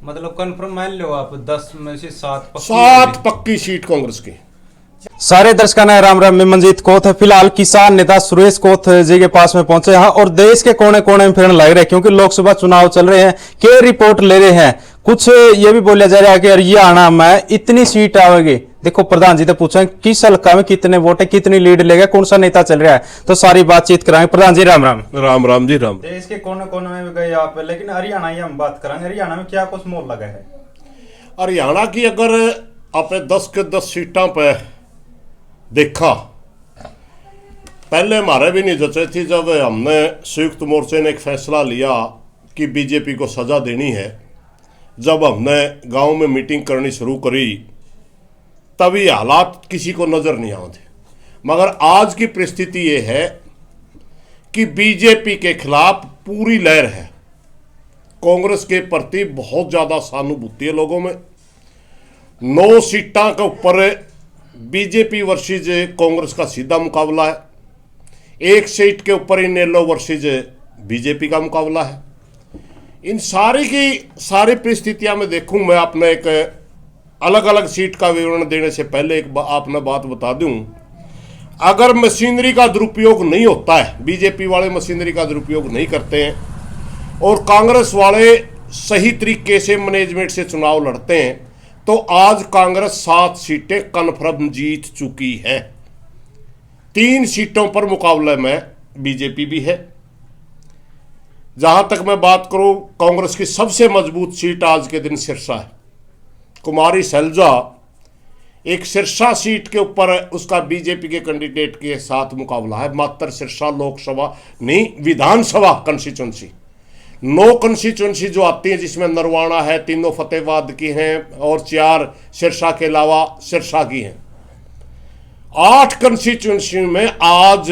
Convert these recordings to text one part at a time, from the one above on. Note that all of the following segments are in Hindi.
मतलब कंफर्म मान लो आप 10 में से 7 7 पक्की सीट कांग्रेस की। सारे दर्शकों ने राम राम, मैं मंजीत कोथ है। फिलहाल किसान नेता सुरेश कोथ जी के पास में पहुंचे हैं और देश के कोने कोने में फिरने लग रहे हैं क्योंकि लोकसभा चुनाव चल रहे हैं। के रिपोर्ट ले रहे हैं। कुछ ये भी बोला जा रहा है कि हरियाणा में इतनी सीट आवेगी। देखो प्रधान जी से पूछा किस हल्का में कितने वोट है, कितनी लीड लेगा, कौन सा नेता चल रहा है, तो सारी बातचीत कराएंगे। प्रधान जी राम राम। राम राम जी राम। देश के कोने कोने में गए आप, लेकिन हरियाणा की हम बात करेंगे। हरियाणा में क्या कुछ मोल लगा है? हरियाणा की अगर आपने 10 के 10 सीटों पे देखा, पहले हमारे भी नहीं जचे थी जब हमने संयुक्त मोर्चे ने एक फैसला लिया कि बीजेपी को सजा देनी है। जब हमने गांव में मीटिंग करनी शुरू करी तभी हालात किसी को नजर नहीं आते, मगर आज की परिस्थिति ये है कि बीजेपी के खिलाफ पूरी लहर है। कांग्रेस के प्रति बहुत ज्यादा सहानुभूति है लोगों में। 9 सीटों के ऊपर बीजेपी वर्सेज कांग्रेस का सीधा मुकाबला है। 1 सीट के ऊपर इनेलो वर्सेज बीजेपी का मुकाबला है। इन सारी परिस्थितियां में देखूं, मैं आपने एक अलग अलग सीट का विवरण देने से पहले एक आपने बात बता दूं। अगर मशीनरी का दुरुपयोग नहीं होता है, बीजेपी वाले मशीनरी का दुरुपयोग नहीं करते हैं और कांग्रेस वाले सही तरीके से मैनेजमेंट से चुनाव लड़ते हैं, तो आज कांग्रेस 7 सीटें कन्फर्म जीत चुकी है। 3 सीटों पर मुकाबले में बीजेपी भी है। जहां तक मैं बात करूं, कांग्रेस की सबसे मजबूत सीट आज के दिन सिरसा है। कुमारी सैलजा एक सिरसा सीट के ऊपर उसका बीजेपी के कैंडिडेट के साथ मुकाबला है। मात्र सिरसा लोकसभा नहीं, विधानसभा कंस्टिट्यूंसी 9 कंस्टिट्यूंसी जो आती है, जिसमें नरवाना है, तीनों फतेहाबाद की हैं और 4 सिरसा के अलावा सिरसा की हैं। 8 कंस्टिट्यूंसी में आज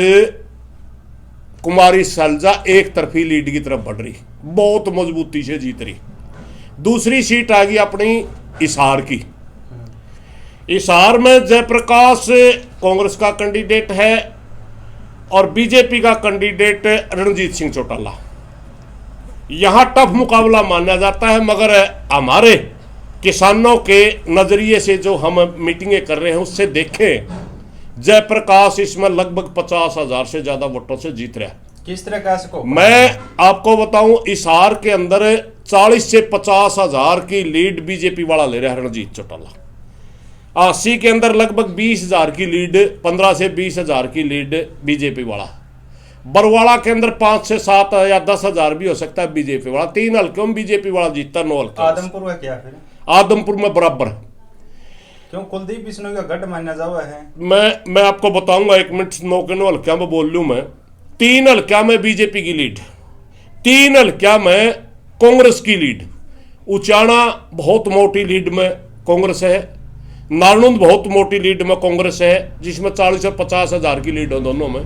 कुमारी सैलजा एक तरफी लीड की तरफ बढ़ रही, बहुत मजबूती से जीत रही। दूसरी सीट आ गई अपनी हिसार की। हिसार में जयप्रकाश कांग्रेस का कैंडिडेट है और बीजेपी का कैंडिडेट रणजीत सिंह चौटाला। यहां टफ मुकाबला माना जाता है, मगर हमारे किसानों के नजरिए से जो हम मीटिंगें कर रहे हैं उससे देखें, जयप्रकाश इसमें लगभग 50,000 से ज्यादा वोटों से जीत रहा है। किस तरह का इसको मैं आपको बताऊं, हिसार के अंदर 40 से 50,000 की लीड बीजेपी वाला ले रहा है रणजीत चौटाला। 80 के अंदर लगभग 20,000 की लीड, 15 से 20,000 की लीड बीजेपी वाला। बरवाड़ा के अंदर 5 से 7 या 10,000 भी हो सकता है बीजेपी वाला। 3 हल्कों में बीजेपी वाला जीतता, 9 हल्के। आदमपुर में क्या फिर? आदमपुर में बराबर। क्यों कुलदीप बिश्नोई का गढ़ माना जावा है? मैं आपको बताऊंगा, 1 मिनट। 9 के 9 हल्किया में बोल लूं मैं। 3 हल्किया में बीजेपी की लीड, 3 हल्किया में कांग्रेस की लीड। उचाना बहुत मोटी लीड में कांग्रेस है। नारनुंद बहुत मोटी लीड में कांग्रेस है, जिसमें 40 और 50,000 की लीड हो दोनों में।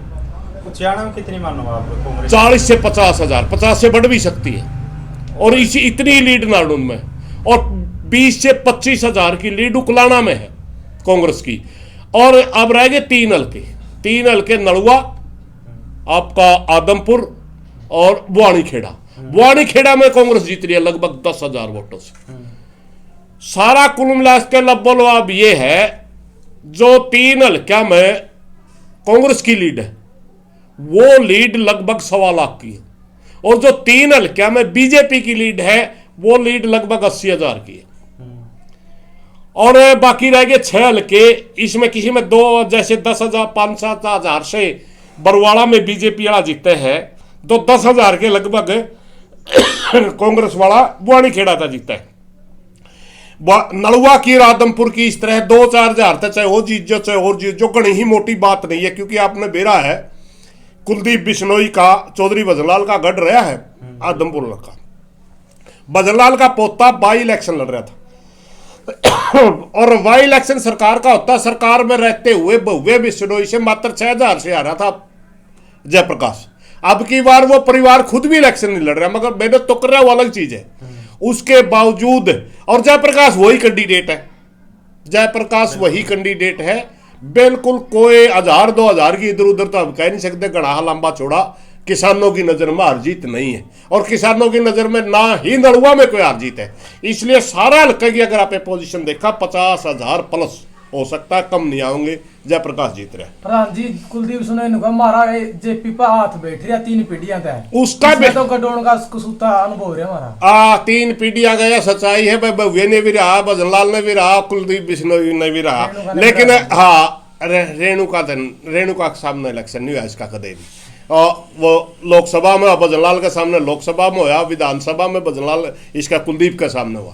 उचाना में कितनी मानो आप कांग्रेस? 40 से 50,000, 50 से बढ़ भी सकती है। और इसी इतनी लीड नारनुंद में, और 20 से 25,000 की लीड उकलाना में है कांग्रेस की। और अब रह गए 3 हल्के। 3 हल्के नलुआ, आपका आदमपुर और बुआनी खेड़ा। बुआनी खेड़ा में कांग्रेस जीत रही है लगभग 10,000 वोटों से। सारा कुल मिला के लबोलवाब ये है, जो 3 हल्का में कांग्रेस की लीड है वो लीड लगभग 1.25 लाख की है, और जो 3 हल्का में बीजेपी की लीड है वो लीड लगभग 80,000 की है। और बाकी रह गए 6 हल्के। इसमें किसी में 2, जैसे 10,000 5,000 से बरवाड़ा में बीजेपी वाला जीते हैं, तो 10,000 के लगभग कांग्रेस वाला बुआनी खेड़ा का जीता है। नलुआ की, आदमपुर की, इस तरह 2-4 हजार तक चाहे वो जीत जो, चाहे और जीत जो, घनी ही मोटी बात नहीं है। क्योंकि आपने बेरा है कुलदीप बिश्नोई का, चौधरी भजनलाल का गढ़ रहा है आदमपुर का। भजनलाल का पोता बाई इलेक्शन लड़ रहा था और वाई इलेक्शन सरकार का होता, सरकार में रहते हुए बहुए बिश्नोई से मात्र 6,000 से आ रहा था जयप्रकाश। अब की बार वो परिवार खुद भी इलेक्शन नहीं लड़ रहा, मगर मेहनत तो कर रहा है, वो अलग चीज है। उसके बावजूद, और जयप्रकाश वही कैंडिडेट है, जयप्रकाश वही कैंडिडेट है। बिल्कुल कोई 1,000-2,000 की इधर उधर तो हम कह नहीं सकते, गड़ा लंबा चौड़ा किसानों की नज़र में हार जीत नहीं है, और किसानों की नज़र में ना ही नड़ुआ में कोई हार जीत है। इसलिए सारा हल्के की अगर आप पोजीशन देखा 50,000 प्लस हो सकता है, कम नहीं आएंगे। जयप्रकाश जीत रहे। प्रधान जी कुलदीप सुने हमारा जेपी पर हाथ बैठ रहा 3 पीढ़ियां तक, उसका तो गडोन का कसूता अनुभव है हमारा। 3 पीढ़ियां गया, सच्चाई है भाई। भव्य ने भी रहा, भजनलाल ने भी रहा, कुलदीप बिश्नोई ने भी रहा, लेकिन हाँ रेणुका के सामने इलेक्शन नहीं हुआ इसका कदे भी। और वो लोकसभा में भजनलाल के सामने लोकसभा में हुआ, विधानसभा में भजनलाल इसका कुलदीप के सामने हुआ।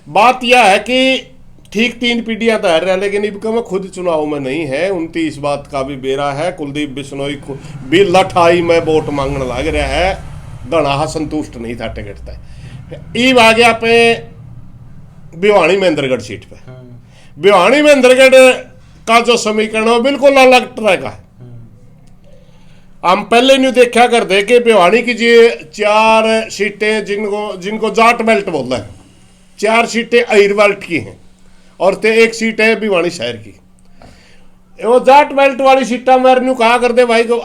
बात यह है कि ठीक 3 पीढ़ियां तैयार रहा, लेकिन इनका में खुद चुनाव में नहीं है। 29 बात का भी बेरा है। कुलदीप बिश्नोई को भी लठाई में वोट मांगने लग रहा है, गणा संतुष्ट नहीं था टिकट तय। ईब आ गया पे भिवानी महेंद्रगढ़ सीट पे। भिवानी महेंद्रगढ़ का जो समीकरण है बिल्कुल अलग तरह का है। हम पहले नहीं देखा कर दे कि भिवानी की जी 4 सीटें जिनको जाट बेल्ट बोलते हैं, 4 सीटें अहिर बेल्ट की हैं और 1 सीट है भिवानी शहर की। वो जाट बेल्ट वाली सीटा मेरे न्यू कहा करते भाई को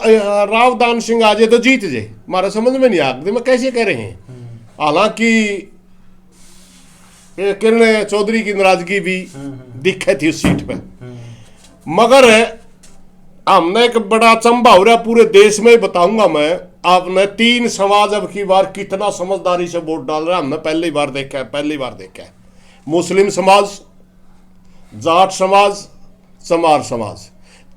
राव दान सिंह आ जाए तो जीत जाए, हमारा समझ में नहीं आते मैं कैसे कह रहे हैं। हालांकि किरण चौधरी की नाराजगी भी दिखे थी उस सीट पे, मगर हमने एक बड़ा अचंभा हो रहा पूरे देश में ही बताऊंगा मैं। आपने 3 समाज अब की बार कितना समझदारी से वोट डाल रहा है, हमने पहली बार देखा है। मुस्लिम समाज, जाट समाज, चमार समाज,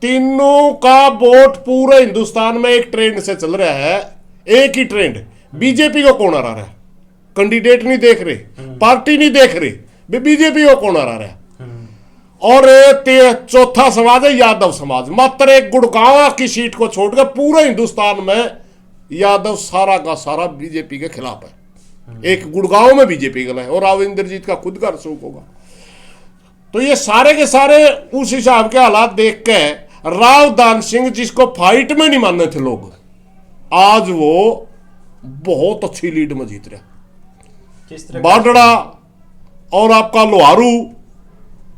तीनों का वोट पूरे हिंदुस्तान में एक ट्रेंड से चल रहा है। एक ही ट्रेंड, बीजेपी को कौन हरा रहा है, कैंडिडेट नहीं देख रहे, पार्टी नहीं देख रही, बीजेपी को कौन हरा रहा है। और चौथा समाज है यादव समाज। मात्र एक गुड़गांव की सीट को छोड़कर पूरे हिंदुस्तान में यादव सारा का सारा बीजेपी के खिलाफ है। एक गुड़गांव में बीजेपी का है और राव इंद्रजीत का खुद का रसूख होगा। तो ये सारे के सारे उस हिसाब के हालात देख के राव दान सिंह, जिसको फाइट में नहीं मानते थे लोग, आज वो बहुत अच्छी लीड में जीत रहे। बाडड़ा और आपका लोहारू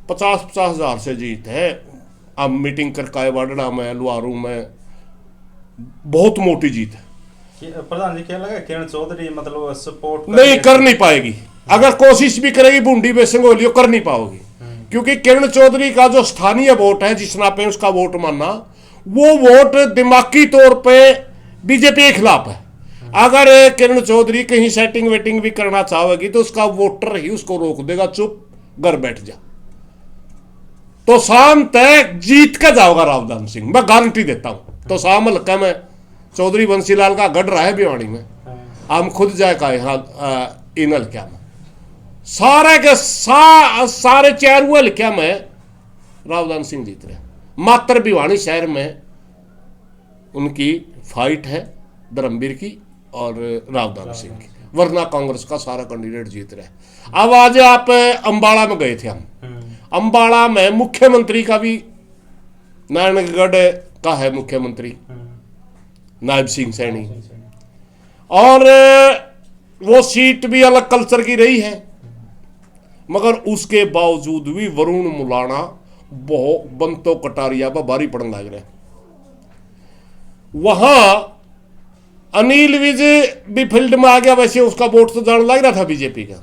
50-50 हजार से जीत है। अब मीटिंग करके आए बाडड़ा में, लोहारू में बहुत मोटी जीत है। प्रधान जी क्या लगा किरण चौधरी मतलब सपोर्ट नहीं कर नहीं पाएगी, अगर कोशिश भी करेगी बूंदी बेसंगोलियो कर नहीं पाओगी, क्योंकि किरण चौधरी का जो स्थानीय वोट है जिस नापे उसका वोट मानना, वो वोट दिमागी तौर पे बीजेपी के खिलाफ है। अगर किरण चौधरी कहीं सेटिंग वेटिंग भी करना चाहेगी तो उसका वोटर ही उसको रोक देगा, चुप घर बैठ जा। तो शाम तक जीत का जाओगा रावदान सिंह, मैं गारंटी देता हूं। तो शाम हल्का में चौधरी बंसीलाल का गढ़ रहा है भिवानी में, हम खुद जाएगा यहाँ इन हल्किया में सारे के सारे 4 हुए हल्किया में रावदान सिंह जीत रहे। मात्र भिवानी शहर में उनकी फाइट है धर्मवीर की और रावदान सिंह की, वरना कांग्रेस का सारा कैंडिडेट जीत रहे। अब आज आप अंबाला में गए थे हम, अंबाला में मुख्यमंत्री का भी नारायणगढ़ का है मुख्यमंत्री नायब सिंह सैनी, और वो सीट भी अलग कल्चर की रही है, मगर उसके बावजूद भी वरुण मुलाना बहुत बंतो कटारिया पर भारी पड़ने लग रहे। वहां अनिल विज भी फील्ड में आ गया, वैसे उसका वोट तो जाने लग रहा था बीजेपी का।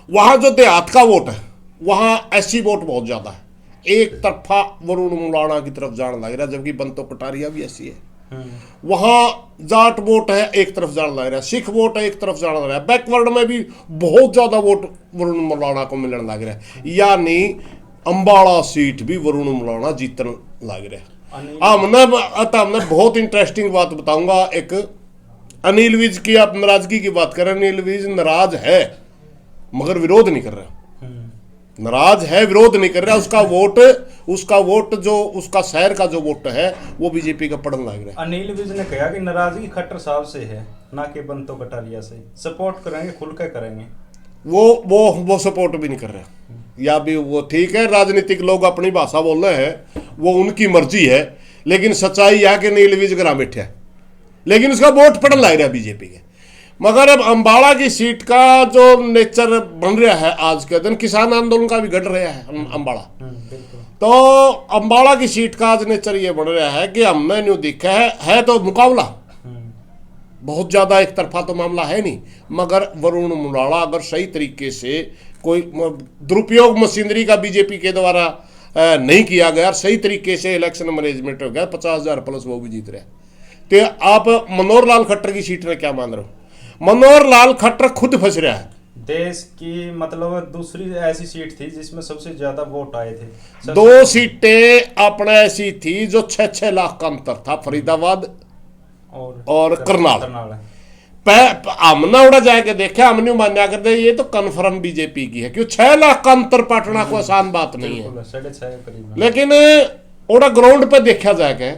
वहां जो देहात का वोट है वहां ऐसी वोट बहुत ज्यादा है, एक तरफा वरुण मुलाना की तरफ जाने लग रहा है, जबकि बंतो कटारिया भी ऐसी है। वहां जाट वोट है एक तरफ जाने लग रहा है, सिख वोट है एक तरफ जाने लग रहा है, बैकवर्ड में भी बहुत ज्यादा वोट वरुण मुलाना को मिलने लग रहा है। यानी अंबाला सीट भी वरुण मुलाना जीतने लग रहा है। हमने बहुत इंटरेस्टिंग बात बताऊंगा। एक अनिल विज की आप नाराजगी की बात करें, अनिल विज नाराज है मगर विरोध नहीं कर रहा, नाराज है विरोध नहीं कर रहा। उसका वोट जो उसका शहर का जो वोट है वो बीजेपी का पड़ने लग रहा है। अनिल विज ने कहा कि नाराजगी खट्टर साहब से है ना कि बंतो कटारिया से, सपोर्ट करेंगे खुल के करेंगे। वो सपोर्ट भी नहीं कर रहा, या भी वो ठीक है राजनीतिक लोग अपनी भाषा बोल रहे हैं, वो उनकी मर्जी है, लेकिन सच्चाई यह कि अनिल विज ग्राम बैठा है, लेकिन उसका वोट पड़ने लग रहा है बीजेपी के। मगर अब अंबाला की सीट का जो नेचर बन रहा है आज के दिन, किसान आंदोलन का भी घट रहा है अंबाला, तो अंबाला की सीट का आज नेचर ये बन रहा है कि हमने न्यू देखा है तो मुकाबला बहुत ज़्यादा एक तरफा तो मामला है नहीं, मगर वरुण मुंडाला अगर सही तरीके से कोई दुरुपयोग मशीनरी का बीजेपी के द्वारा नहीं किया गया, सही तरीके से इलेक्शन मैनेजमेंट हो गया, 50,000 प्लस वो भी जीत रहे। तो आप मनोहर लाल खट्टर की सीट में क्या मान रहे हो? मनोहर लाल खट्टर खुद फंस रहा है। देश की मतलब दूसरी ऐसी सीट थी जिसमें सबसे ज्यादा वोट आए थे। 2 सीटें अपने ऐसी थी जो 6-6 लाख का अंतर था, फरीदाबाद और करनाल। हमने उड़ा जाके देखा, हमने मान्या कर दे ये तो कन्फर्म बीजेपी की है, क्यों 6 लाख का अंतर पाटना कोई आसान बात नहीं है। 6.5 लेकिन उड़ा ग्राउंड पे देखा जाके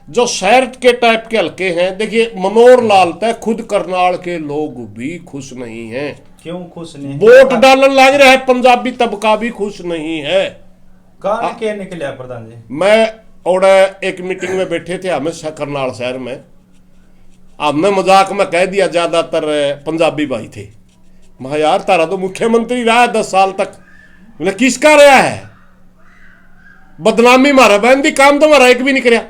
जो शहर के टाइप के हल्के हैं, देखिए मनोहर लाल तय खुद करनाल के लोग भी खुश नहीं हैं। क्यों खुश नहीं? वोट डालने लग रहा है, पंजाबी तबका भी खुश नहीं है। कहाँ क्या निकले प्रधान जी? मैं और एक मीटिंग में बैठे थे हमें करनाल शहर में, हमने मजाक में कह दिया ज्यादातर पंजाबी भाई थे, मैं यार तारा तो मुख्यमंत्री रहा है 10 साल तक, मैंने किसका रहा है? बदनामी मारा बहन दी, काम तो मारा एक भी नहीं कराया।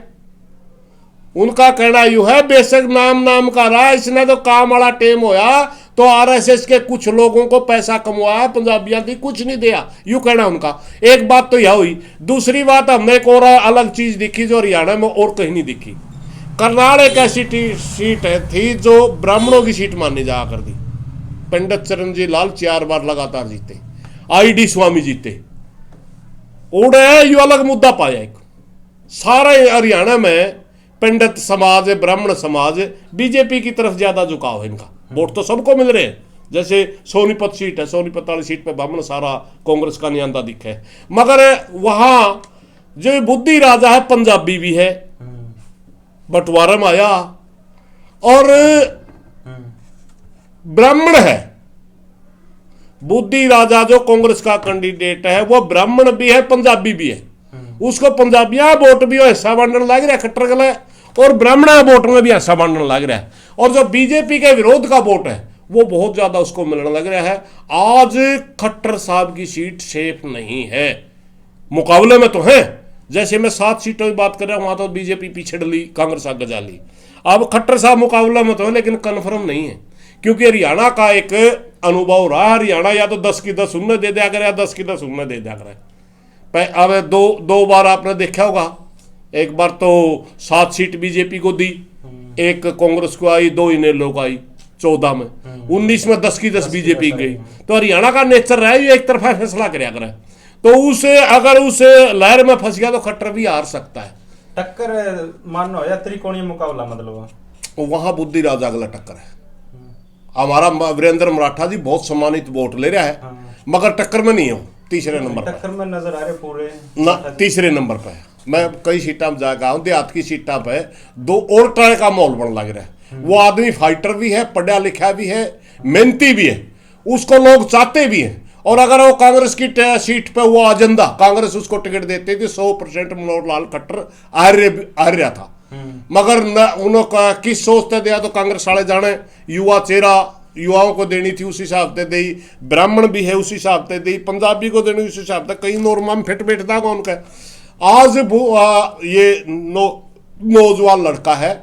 उनका कहना यू है बेशक नाम का रहा, इसने तो काम वाला टेम होया तो आरएसएस के कुछ लोगों को पैसा कमवाया, पंजाबियों की कुछ नहीं दिया, यू कहना उनका। एक बात तो यह हुई। दूसरी बात हमने एक और अलग चीज दिखी जो हरियाणा में और कहीं नहीं दिखी। करनाल एक ऐसी सीट थी जो ब्राह्मणों की सीट मानी जा कर दी। पंडित चिरंजीव लाल 4 बार लगातार जीते, आईडी स्वामी जीते, उड़े यू अलग मुद्दा पाया। एक सारे हरियाणा में पंडित समाज, ब्राह्मण समाज बीजेपी की तरफ ज्यादा झुकाव है इनका। वोट तो सबको मिल रहे हैं, जैसे सोनीपत सीट है, सोनीपत वाली सीट पे ब्राह्मण सारा कांग्रेस का नियंत्रण दिखा है, मगर वहां जो बुद्धि राजा है पंजाबी भी है, बंटवारा में आया, और ब्राह्मण है। बुद्धि राजा जो कांग्रेस का कैंडिडेट है वो ब्राह्मण भी है, पंजाबी भी है। उसको पंजाबियां वोट भी हिस्सा बांटने लग रहा है खट्टर गला, और ब्राह्मण वोट में भी हिस्सा बांटने लग रहा है, और जो बीजेपी के विरोध का वोट है वो बहुत ज्यादा उसको मिलने लग रहा है। आज खट्टर साहब की सीट सेफ नहीं है, मुकाबले में तो है। जैसे मैं 7 सीटों की बात कर रहा हूं, वहां तो बीजेपी पीछे डली, कांग्रेस आगे जा ली। अब खट्टर साहब मुकाबला में तो है, लेकिन कन्फर्म नहीं है, क्योंकि हरियाणा का एक अनुभव रहा। हरियाणा या तो 10 की 10 उन्हें दे दिया करे, या 10 की 10 उन्हें दे दिया करे। अब दो बार आपने देखा होगा, एक बार तो 7 सीट बीजेपी को दी, एक कांग्रेस को आई, 2 इन्हें लोग आई 14 में, 19 में 10 की 10 बीजेपी गई। तो हरियाणा का नेचर रहा है एक तरफा फैसला कराया करे, तो उसे अगर उस लहर में फंस गया तो खट्टर भी हार सकता है। टक्कर मानो या त्रिकोणीय मुकाबला मतलब वहां बुद्धि राजा अगला टक्कर है। हमारा वीरेंद्र मराठा जी बहुत सम्मानित वोट ले रहा है, मगर टक्कर में नहीं हो, तीसरे नंबर पर। टक्कर में नजर आ रहे पूरे ना, तीसरे नंबर पर है। मैं कई सीटा में जाकर आऊँ, देहात की सीटा पे 2 और तरह का माहौल बन लग रहा है। वो आदमी फाइटर भी है, पढ़ा लिखा भी है, मेहनती भी है, उसको लोग चाहते भी हैं। और अगर वो कांग्रेस की सीट पे वो एजेंडा, कांग्रेस उसको टिकट देती थी, 100% मनोहर लाल खट्टर आर्य था, मगर उन्होंने किस सोचते दिया तो कांग्रेस वाले जाने, युवा चेहरा युवाओं को देनी थी उस हिसाब से दी, ब्राह्मण भी है उस हिसाब से दी, पंजाबी को देनी उस हिसाब से, कई नॉर्मा में फिट बैठता कौन का। आज ये नौजवान लड़का है,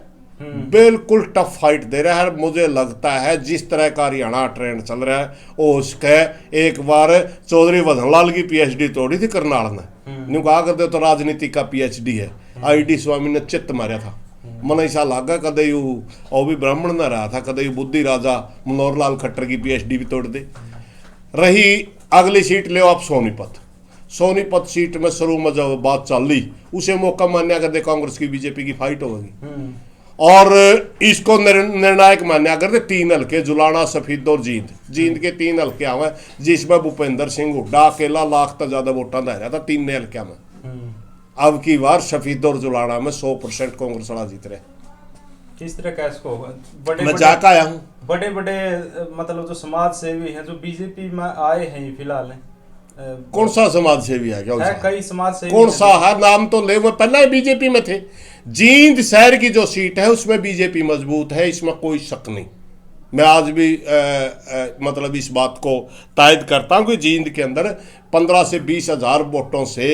बिल्कुल टफ फाइट दे रहा है। मुझे लगता है जिस तरह का हरियाणा ट्रेंड चल रहा है वो उसके, एक बार चौधरी वधनलाल की पीएचडी तोड़ी थी करनाल ने, न्यू कहा करते तो राजनीति का पीएचडी है, आईडी स्वामी ने चित्त मारा था। मन ऐसा लगा कदे यू और भी ब्राह्मण न रहा था, कदे यू बुद्धि राजा मनोहर लाल खट्टर की पीएचडी भी तोड़ दे। रही अगली सीट ले आप सोनीपत सीट में शुरू में जब बात चल रही, उसे मौका मान्या कर दे कांग्रेस की बीजेपी की फाइट होगी, और इसको निर्णायक मान्या कर दे 3 हल्के, जुलाना, सफीद और जींद के 3 हल्के आवे, जिसमें भूपेंद्र सिंह हुड्डा अकेला लाख तक ज्यादा वोटा दे रहा था 3 हल्के में। अब की बार सफीद और जुलाना में 100% कांग्रेस वाला जीत रहे। किस तरह का इसको होगा? मैं जाकर आया हूँ, बड़े मतलब जो समाज सेवी हैं जो बीजेपी में आए हैं फिलहाल, कौन सा समाज सेवी है? क्या है? कई समाज सेवी कौन सा है? नाम तो ले, वो पहले ही बीजेपी में थे। जींद शहर की जो सीट है उसमें बीजेपी मजबूत है, इसमें कोई शक नहीं। मैं आज भी मतलब इस बात को तायद करता हूं कि जींद के अंदर 15 से 20 हजार वोटों से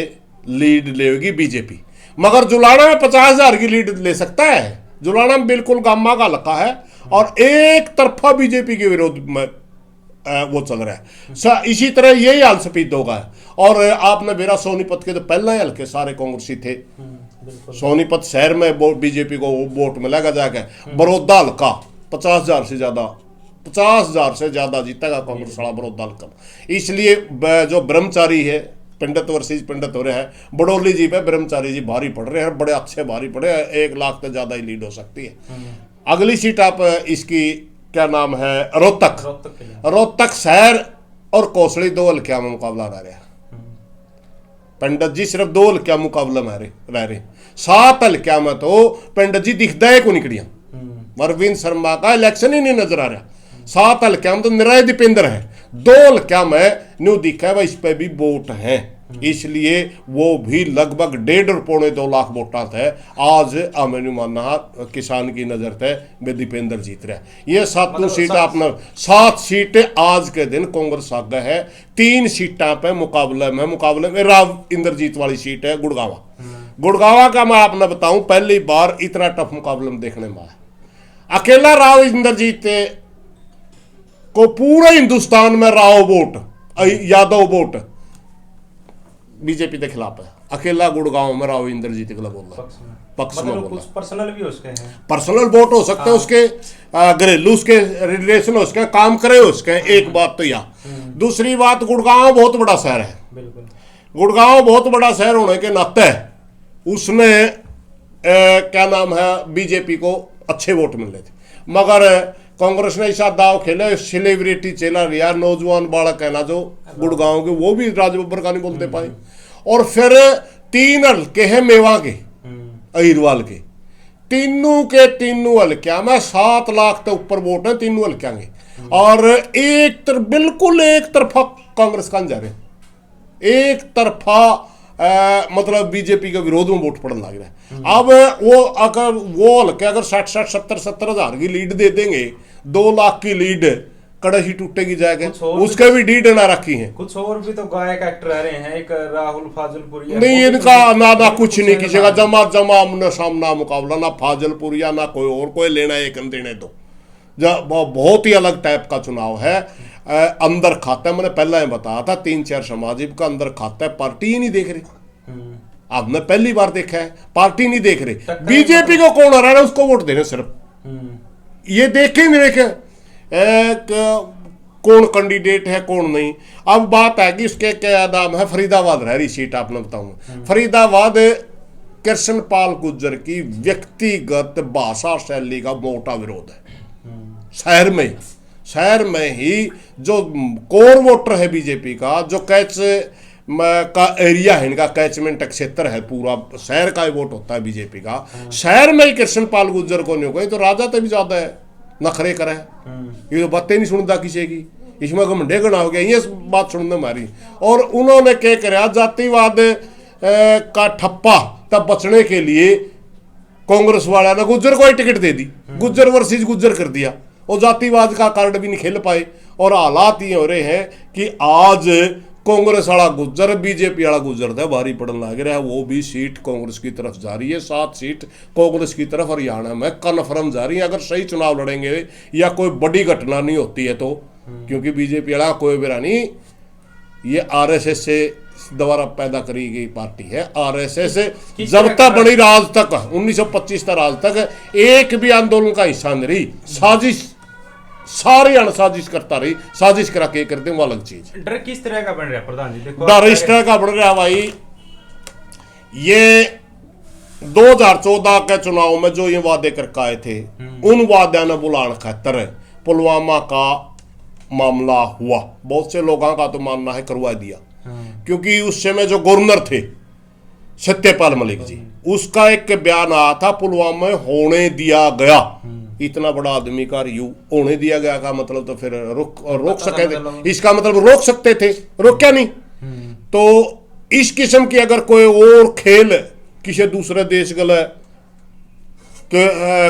लीड लेगी बीजेपी, मगर जुलाना में 50,000 की लीड ले सकता है। जुलाना में बिल्कुल गामा का हल्का है, और एक तरफा बीजेपी के विरोध में वो चल रहा है। इसी तरह यही हाल सपीत होगा। और आपने मेरा सोनीपत के तो पहले ही हल्के सारे कांग्रेसी थे। सोनीपत शहर में बीजेपी को वोट मिलेगा जाके। बड़ौदा हल्का 50,000 से ज्यादा 50,000 से ज्यादा जीतेगा कांग्रेस वाला बड़ौदा हल्का। इसलिए जो ब्रह्मचारी है पंडित वर्सेस पंडित हो रहा है, बड़ौली जी पे ब्रह्मचारी जी भारी पड़ रहे हैं, बड़े अच्छे भारी पड़े हैं। 1 लाख से ज्यादा ही लीड हो सकती है। अगली सीट आप इसकी क्या नाम है, रोहतक शहर और कौसली 2 हल्कियां में मुकाबला रह रहा है। पंडित जी सिर्फ 2 हल्कियां मुकाबला में रह रहे। 7 हल्कियां में तो पंडित जी दिखता है को निकलिया। अरविंद शर्मा का इलेक्शन ही नहीं नजर आ रहा। 7 हल्कियां में तो निराय दीपेंद्र है। 2 हल्कियां में न्यू दिखा है इस पे भी वोट है, इसलिए वो भी लगभग 1.5 और पौने 2 लाख वोटा थे। आज हमें मानना किसान की नजर थे वे दीपेंद्र जीत रहे। ये 7 सीट अपना 7 सीटें आज के दिन कांग्रेस आगे है। 3 सीटा पे मुकाबले में राव इंद्रजीत वाली सीट है गुड़गावा का। मैं आपने बताऊं पहली बार इतना टफ मुकाबले में देखने में आया। अकेला राव इंद्रजीत को पूरे हिंदुस्तान में Rao vote Yadav vote BJP के खिलाफ है। अकेला गुड़गांव में राव इंद्रजीत के लिए बोल रहा पक्ष में बोल रहा। पर्सनल भी उसके हैं, पर्सनल वोट हो सकते हैं उसके, घरेलू उसके रिलेशन हो उसके, काम करे उसके। एक बात तो यह, दूसरी बात गुड़गांव बहुत बड़ा शहर है। गुड़गांव बहुत बड़ा शहर होने के नाते उसने क्या नाम है बीजेपी को अच्छे वोट मिल रहे थे, मगर कांग्रेस ने ऐसा दाव खेले। सेलिब्रिटी चेला यार नौजवान बालक है ना जो गुड़गांव के, वो भी राज बब्बर का नहीं बोलते पाए। और फिर 3 हल्के हैं मेवा के अहिरवाल के, तीनों के तीनों हल्कियां में 7 लाख के ऊपर वोट है तीनों हल्कियां के। और बिल्कुल एक तरफा कांग्रेस का जा रहे, एक तरफा मतलब बीजेपी के विरोध में वोट पड़ने लग रहा है। अब वो अगर वो हल्के अगर 60-60, 70-70 हजार की लीड दे देंगे, 2 लाख की लीड कड़े ही टूटेगी जाएगा। उसके भी लीड ना रखी है। कुछ और भी तो गायक एक्टर आ रहे हैं, एक राहुल फाजलपुरिया नहीं, इनका ना कुछ नहीं किसी का जमा आमने सामना मुकाबला, ना फाजलपुरिया ना कोई और कोई लेना एक देने दो। बहुत ही अलग टाइप का चुनाव है। अंदर खाता मैंने पहले ही बताया था 3-4 सामाजिक का अंदर खाता है, पार्टी ही नहीं देख रही। आपने पहली बार देखा है पार्टी नहीं देख रही। बीजेपी को कौन हरा रहा है उसको वोट देने सिर्फ ये देखे नहीं देखे कौन कैंडिडेट है कौन नहीं। अब बात है कि उसके क्या नाम है, फरीदाबाद रह रही सीट आपने बताऊंगा। फरीदाबाद कृष्णपाल गुर्जर की व्यक्तिगत भाषा शैली का मोटा विरोध है। शहर में ही जो कोर वोटर है बीजेपी का, जो कैच का एरिया है, इनका कैचमेंट क्षेत्र है, पूरा शहर का ही वोट होता है बीजेपी का। शहर में ही कृष्णपाल गुर्जर को नहीं, तो राजा तो भी ज्यादा है, नखरे करे, ये तो बातें नहीं सुनता किसी की, इसमें घमंडे गणा हो गया, ये बात सुनने मारी। और उन्होंने क्या कराया, जातिवाद का ठप्पा तब बचने के लिए कांग्रेस वाला ने गुज्जर को ही टिकट दे दी, गुज्जर वर्सेस गुज्जर कर दिया, और जातिवाद का कार्ड भी नहीं खेल पाए। और हालात ये हो रहे हैं कि आज कांग्रेस वाला गुज्जर बीजेपी वाला गुज्जर था भारी पड़ने लग रहा है। वो भी सीट कांग्रेस की तरफ जा रही है, 7 सीट कांग्रेस की तरफ हरियाणा में कन्फर्म जा रही है। अगर सही चुनाव लड़ेंगे या कोई बड़ी घटना नहीं होती है तो, क्योंकि बीजेपी वाला कोई भी नहीं, ये आरएसएस से दोबारा पैदा करी गई पार्टी है। आरएसएस जब तक बड़ी राज तक 1925 तक राज तक एक भी आंदोलन का हिस्सा नहीं रही, साजिश सारी अनसाजिश करता रही, साजिश करा के करते वो अलग चीज। डर किस तरह का बन रहा है प्रधान जी? देखो डर इस तरह का बन रहा भाई, ये 2014 के चुनाव में जो ये वादे करके आए थे, उन वादे ने बुलाने खातर पुलवामा का मामला हुआ, बहुत से लोगों का तो मानना है करवा दिया। क्योंकि उस समय जो गवर्नर थे सत्यपाल मलिक जी, उसका एक बयान आया था पुलवामा में होने दिया गया। इतना बड़ा आदमी का रिव्यू होने दिया गया का मतलब तो फिर रोक सके थे, इसका मतलब रोक सकते थे, रोक्या नहीं। तो इस किस्म की अगर कोई और खेल किसी दूसरे देश गले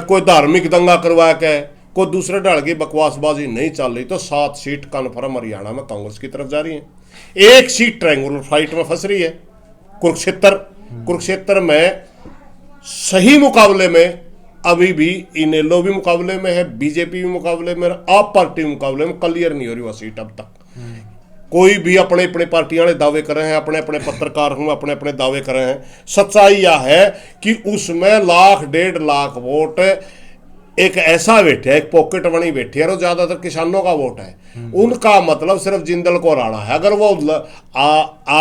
कोई धार्मिक दंगा करवा के कोई दूसरे ढाल की बकवासबाजी नहीं चल रही, तो 7 सीट कन्फर्म हरियाणा में कांग्रेस की तरफ जा रही है। 1 सीट ट्रायंगुलर फाइट में फंस रही है कुरुक्षेत्र में। सही मुकाबले में अभी भी इनेलो भी मुकाबले में है, बीजेपी भी मुकाबले में, आप पार्टी मुकाबले में, क्लियर नहीं हो रही वो सीट अब तक। कोई भी अपने अपने पार्टियां ने दावे कर रहे हैं, अपने अपने पत्रकार हूं अपने अपने दावे कर रहे हैं। सच्चाई यह है कि उसमें 1,00,000-1.5 लाख वोट एक ऐसा बैठे, एक पॉकेट बनी बैठी है, और ज्यादातर किसानों का वोट है। उनका मतलब सिर्फ जिंदल को राणा है। अगर वो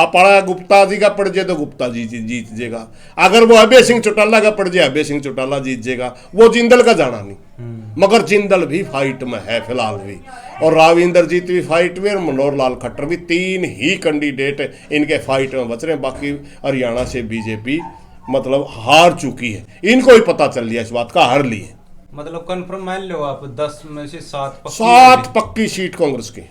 पड़ा गुप्ता जी का पड़ जाए तो गुप्ता जी जीत जाएगा, अगर वो अभय सिंह चौटाला का पड़ जाए अभय सिंह चौटाला जीत जाएगा, वो जिंदल का जाना नहीं। मगर जिंदल भी फाइट में है फिलहाल भी, और राव इंद्रजीत भी फाइट में, और मनोहर लाल खट्टर भी। 3 ही कैंडिडेट इनके फाइट में बच रहे हैं। बाकी हरियाणा से बीजेपी मतलब हार चुकी है, इनको ही पता चल लिया इस बात का, हार ली है। मतलब कंफर्म मान लो आप 10 में से 7 7 पक्की सीट कांग्रेस की।